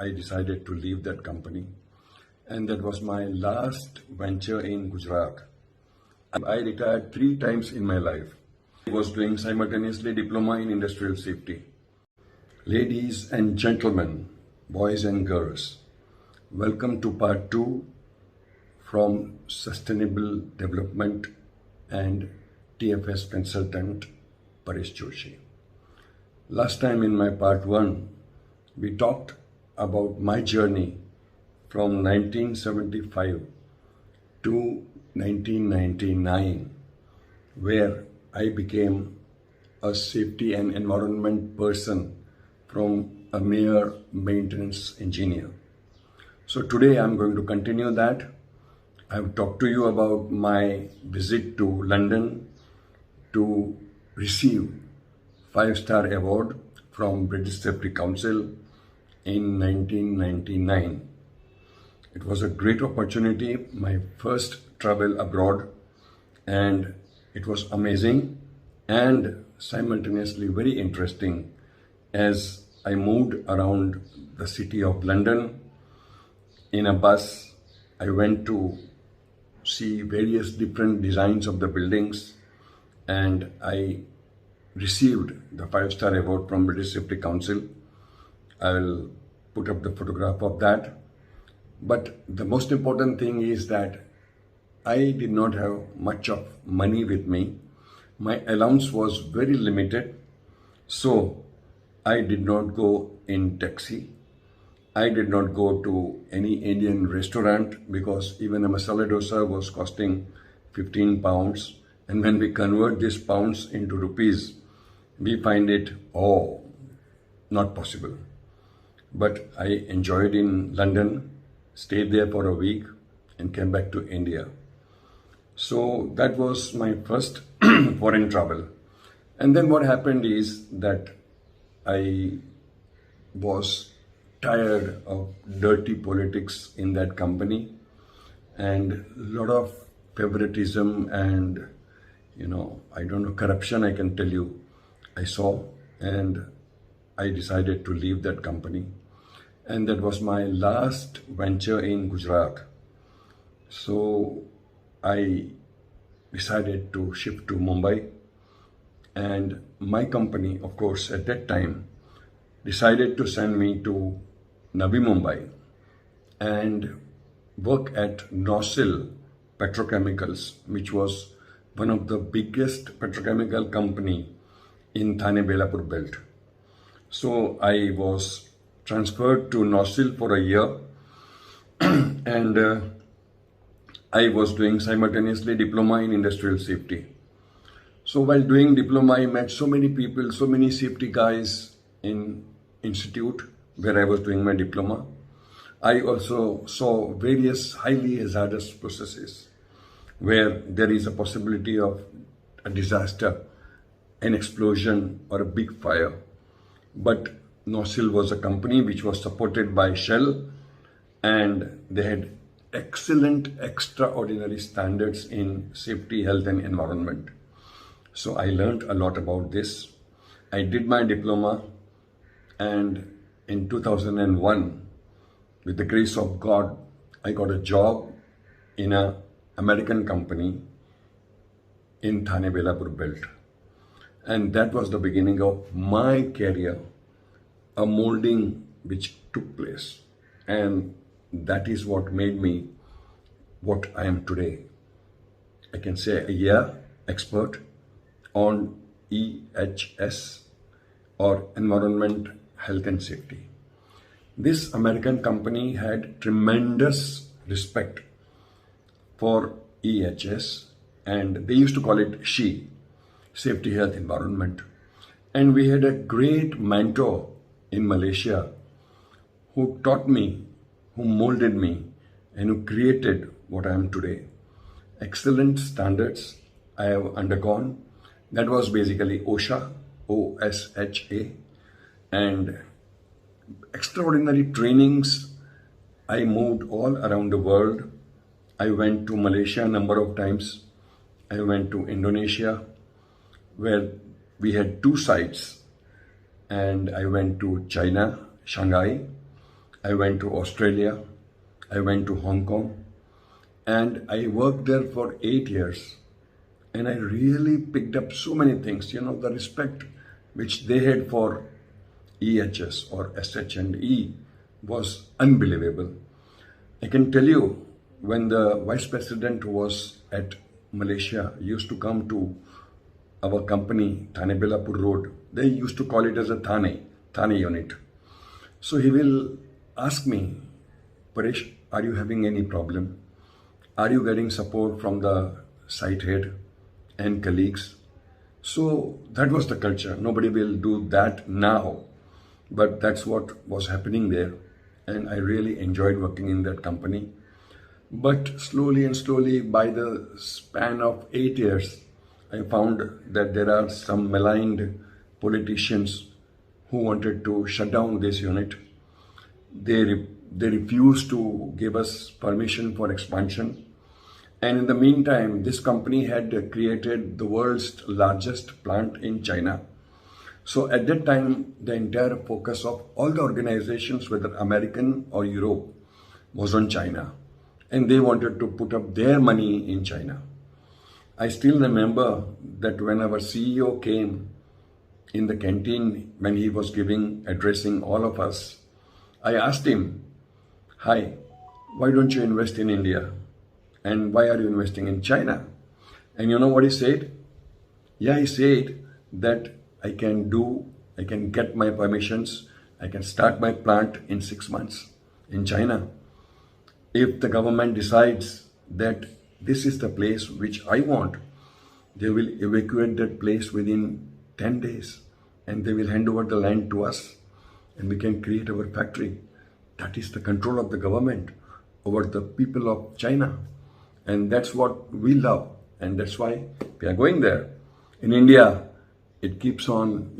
I decided to leave that company. And that was my last venture in Gujarat. I retired 3 times in my life. I was doing simultaneously diploma in industrial safety. Ladies and gentlemen, boys and girls, welcome to part 2 from Sustainable Development and TfS consultant Paresh Joshi. Last time in my part 1, we talked about my journey from 1975 to 1999, where I became a safety and environment person from a mere maintenance engineer. So today I'm going to continue that. I've talked to you about my visit to London to receive 5-star award from British Safety Council in 1999. It was a great opportunity, my first travel abroad, and it was amazing and simultaneously very interesting as I moved around the city of London in a bus. I went to see various different designs of the buildings, and I received the 5-star award from British Safety Council. I will put up the photograph of that. But the most important thing is that I did not have much of money with me. My allowance was very limited, so I did not go in taxi. I did not go to any Indian restaurant because even a masala dosa was costing 15 pounds. And when we convert these pounds into rupees, we find it, not possible. But I enjoyed in London, stayed there for a week and came back to India. So that was my first foreign travel. And then what happened is that I was tired of dirty politics in that company and a lot of favoritism and, corruption, I can tell you, I saw, and I decided to leave that company. And that was my last venture in Gujarat. So I decided to shift to Mumbai, and my company, of course, at that time, decided to send me to Navi Mumbai and work at Nosil Petrochemicals, which was one of the biggest petrochemical company in Thane Belapur belt. So I was transferred to Nosil for a year and I was doing simultaneously diploma in industrial safety. So while doing diploma, I met so many people, so many safety guys in institute where I was doing my diploma. I also saw various highly hazardous processes where there is a possibility of a disaster, an explosion or a big fire. But Nosil was a company which was supported by Shell, and they had excellent, extraordinary standards in safety, health and environment. So I learned a lot about this. I did my diploma, and in 2001, with the grace of God, I got a job in an American company in Thane Belapur belt. And that was the beginning of my career, a molding which took place. And that is what made me what I am today. I can say a year expert on EHS or environment, health and safety. This American company had tremendous respect for EHS, and they used to call it SHE, Safety, Health, Environment. And we had a great mentor in Malaysia who taught me, who molded me, and who created what I am today. Excellent standards I have undergone. That was basically OSHA, OSHA, and extraordinary trainings. I moved all around the world. I went to Malaysia a number of times. I went to Indonesia, where we had 2 sites, and I went to China, Shanghai, I went to Australia, I went to Hong Kong, and I worked there for 8 years. And I really picked up so many things, the respect which they had for EHS or SH&E was unbelievable. I can tell you, when the vice president was at Malaysia, he used to come to our company, Thane Belapur Road. They used to call it as a Thane unit. So he will ask me, Paresh, are you having any problem? Are you getting support from the site head and colleagues? So that was the culture. Nobody will do that now, but that's what was happening there. And I really enjoyed working in that company. But slowly and slowly, by the span of 8 years, I found that there are some maligned politicians who wanted to shut down this unit. They refused to give us permission for expansion. And in the meantime, this company had created the world's largest plant in China. So at that time, the entire focus of all the organizations, whether American or Europe, was on China. And they wanted to put up their money in China. I still remember that when our CEO came in the canteen, when he was addressing all of us, I asked him, hi, why don't you invest in India? And why are you investing in China? And you know what he said? Yeah, he said that I can get my permissions, I can start my plant in 6 months in China. If the government decides that this is the place which I want, they will evacuate that place within 10 days and they will hand over the land to us and we can create our factory. That is the control of the government over the people of China. And that's what we love. And that's why we are going there. In India, it keeps on,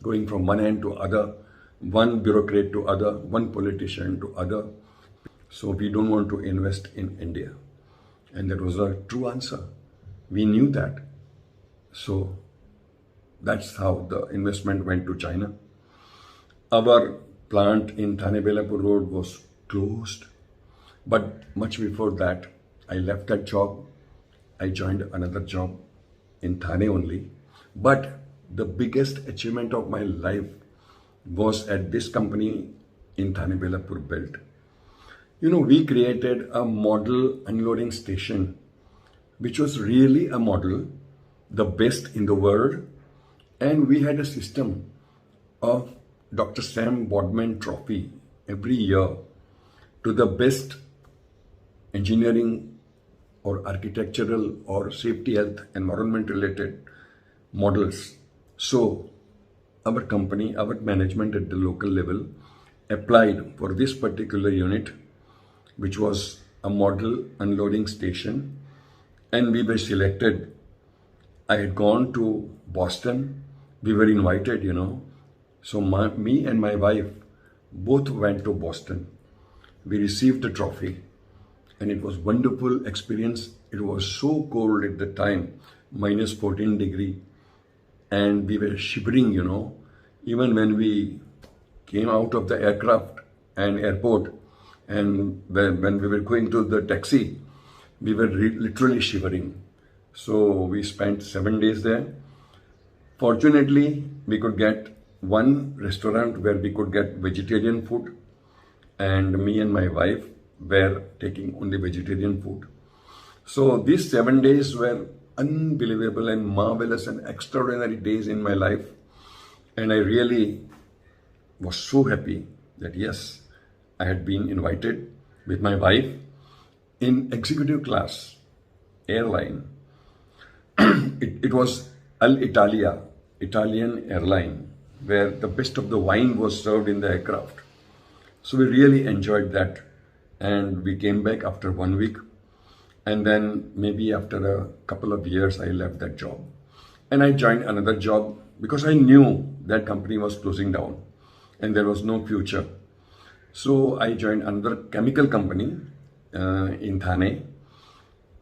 going from one end to other, one bureaucrat to other, one politician to other. So we don't want to invest in India. And that was a true answer. We knew that. So that's how the investment went to China. Our plant in Thane Belapur Road was closed. But much before that, I left that job. I joined another job in Thane only. But the biggest achievement of my life was at this company in Thane Belapur Belt. We created a model unloading station, which was really a model, the best in the world. And we had a system of Dr. Sam Bodman Trophy every year to the best engineering or architectural or safety, health, environment related models. So our company, our management at the local level applied for this particular unit, which was a model unloading station, and we were selected. I had gone to Boston. We were invited, So me and my wife both went to Boston. We received the trophy and it was wonderful experience. It was so cold at the time, minus 14 degree. And we were shivering, even when we came out of the aircraft and airport, and when we were going to the taxi, we were literally shivering. So we spent 7 days there. Fortunately, we could get one restaurant where we could get vegetarian food, and me and my wife were taking only vegetarian food. So these 7 days were unbelievable and marvelous and extraordinary days in my life. And I really was so happy that yes, I had been invited with my wife in executive class airline. It was Italian airline, where the best of the wine was served in the aircraft. So we really enjoyed that. And we came back after 1 week. And then maybe after a couple of years, I left that job. And I joined another job because I knew that company was closing down and there was no future. So I joined another chemical company in Thane.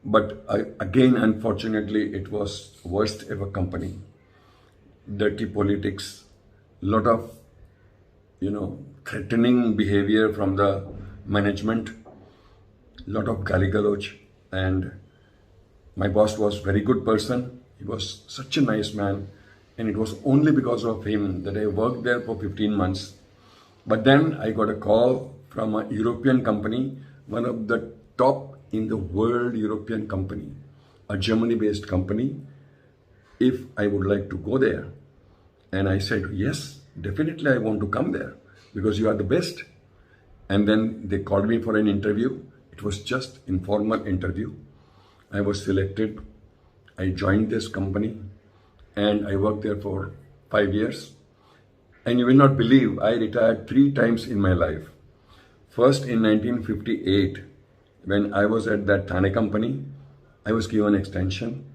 But again, unfortunately, it was worst ever company. Dirty politics, lot of, threatening behavior from the management, lot of gully-galoch, and my boss was very good person. He was such a nice man, and it was only because of him that I worked there for 15 months. But then I got a call from a European company, one of the top in the world European company, a Germany-based company, if I would like to go there. And I said, yes, definitely I want to come there because you are the best. And then they called me for an interview. It was just informal interview. I was selected. I joined this company and I worked there for 5 years. And you will not believe, I retired 3 times in my life. First in 1958, when I was at that Thane company, I was given extension.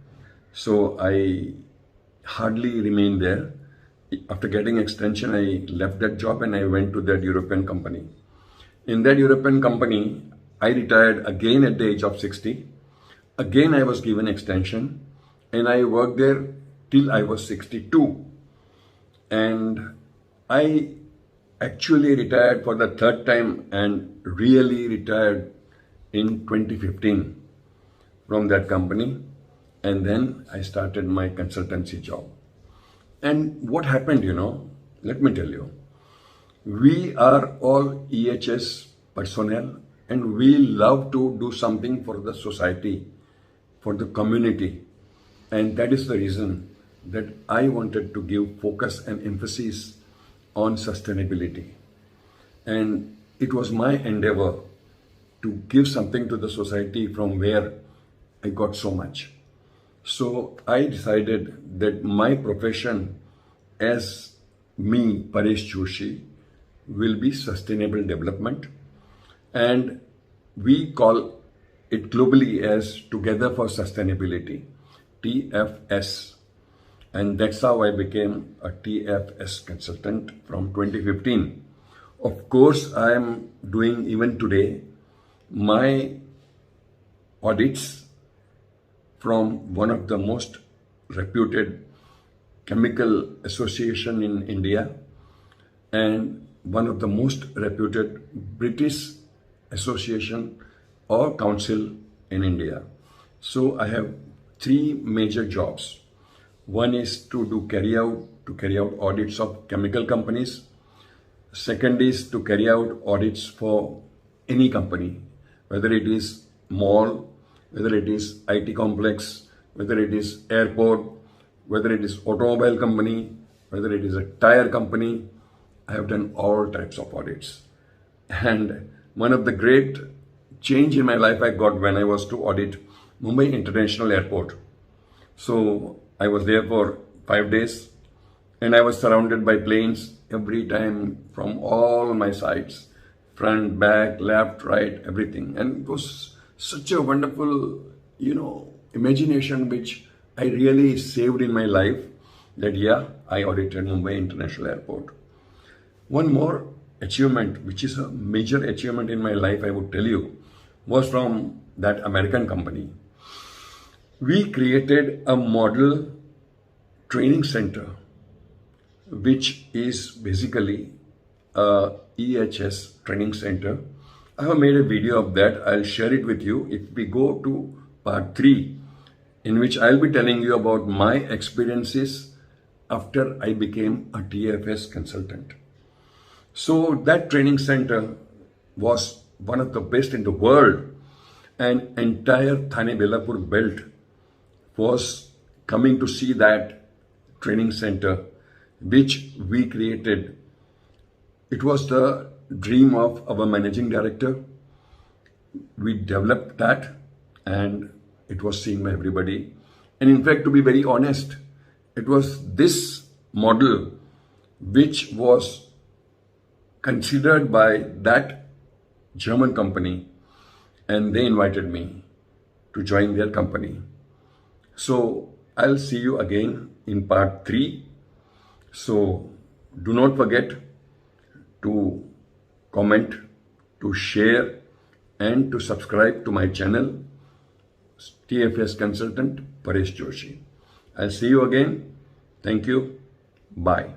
So I hardly remained there. After getting extension, I left that job and I went to that European company. In that European company, I retired again at the age of 60. Again, I was given extension and I worked there till I was 62. And I actually retired for the 3rd time and really retired in 2015 from that company. And then I started my consultancy job. And what happened, let me tell you. We are all EHS personnel and we love to do something for the society, for the community. And that is the reason that I wanted to give focus and emphasis on sustainability. And it was my endeavor to give something to the society from where I got so much. So I decided that my profession as me, Paresh Joshi, will be sustainable development. And we call it globally as Together for Sustainability, TfS. And that's how I became a TfS consultant from 2015. Of course, I am doing even today my audits from one of the most reputed chemical association in India and one of the most reputed British association or council in India. So I have 3 major jobs. One is to carry out audits of chemical companies. Second is to carry out audits for any company, whether it is mall, whether it is IT complex, whether it is airport, whether it is automobile company, whether it is a tire company. I have done all types of audits. And one of the great change in my life I got when I was to audit Mumbai International Airport. So I was there for 5 days and I was surrounded by planes every time from all my sides, front, back, left, right, everything. And it was such a wonderful, imagination which I really saved in my life that, I audited Mumbai International Airport. One more achievement, which is a major achievement in my life, I would tell you, was from that American company. We created a model training center, which is basically a EHS training center. I have made a video of that. I'll share it with you if we go to part 3, in which I'll be telling you about my experiences after I became a TfS consultant. So that training center was one of the best in the world, and entire Thane Belapur belt was coming to see that training center which we created. It was the dream of our managing director. We developed that and it was seen by everybody. And in fact, to be very honest, it was this model which was considered by that German company, and they invited me to join their company. So I'll see you again in part 3. So do not forget to comment, to share, and to subscribe to my channel, TfS Consultant Paresh Joshi. I'll see you again. Thank you. Bye.